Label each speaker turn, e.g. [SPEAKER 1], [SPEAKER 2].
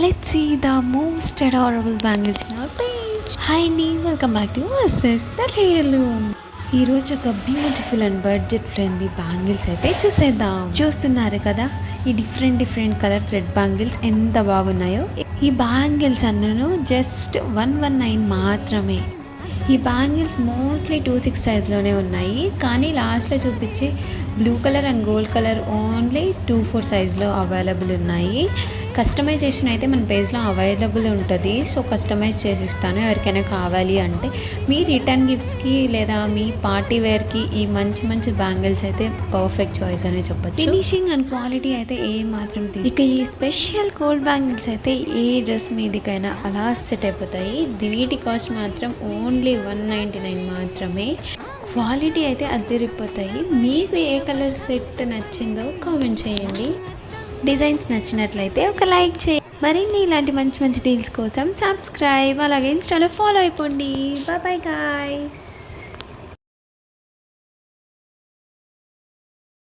[SPEAKER 1] Let's see the most adorable bangles in our page. Hi అండి, welcome back to versus the heirloom. ఈరోజు ఒక beautiful and budget friendly bangles అయితే చూసేద్దాం. చూస్తున్నారు కదా ఈ డిఫరెంట్ కలర్ థ్రెడ్ బ్యాంగిల్స్ ఎంత బాగున్నాయో. ఈ బ్యాంగిల్స్ అన్నను జస్ట్ 119 మాత్రమే. ఈ బ్యాంగిల్స్ మోస్ట్లీ 26 సైజ్లోనే ఉన్నాయి, కానీ లాస్ట్లో చూపించి blue colour and gold colour only 24 సైజ్లో అవైలబుల్ ఉన్నాయి. కస్టమైజేషన్ అయితే మన పేజ్లో అవైలబుల్ ఉంటుంది, సో కస్టమైజ్ చేసి ఇస్తాను. ఎవరికైనా కావాలి అంటే మీ రిటర్న్ గిఫ్ట్స్కి లేదా మీ పార్టీ వేర్కి ఈ మంచి బ్యాంగిల్స్ అయితే పర్ఫెక్ట్ చాయిస్ అనే చెప్పచ్చు. ఫినిషింగ్ అండ్ క్వాలిటీ అయితే ఏ మాత్రం ఇక ఈ స్పెషల్ గోల్డ్ బ్యాంగిల్స్ అయితే ఏ డ్రెస్ మీదకైనా అలా సెట్ అయిపోతాయి. వీటి కాస్ట్ మాత్రం ఓన్లీ 199 మాత్రమే. క్వాలిటీ అయితే అద్దరిపోతాయి. మీకు ఏ కలర్ సెట్ నచ్చిందో కామెంట్ చేయండి. డిజైన్స్ నచ్చినట్లయితే ఒక లైక్ చేయండి. మరిన్ని ఇలాంటి మంచి డీల్స్ కోసం సబ్స్క్రైబ్, అలాగే ఇన్స్టాలో ఫాలో అయిపోండి. Bye guys.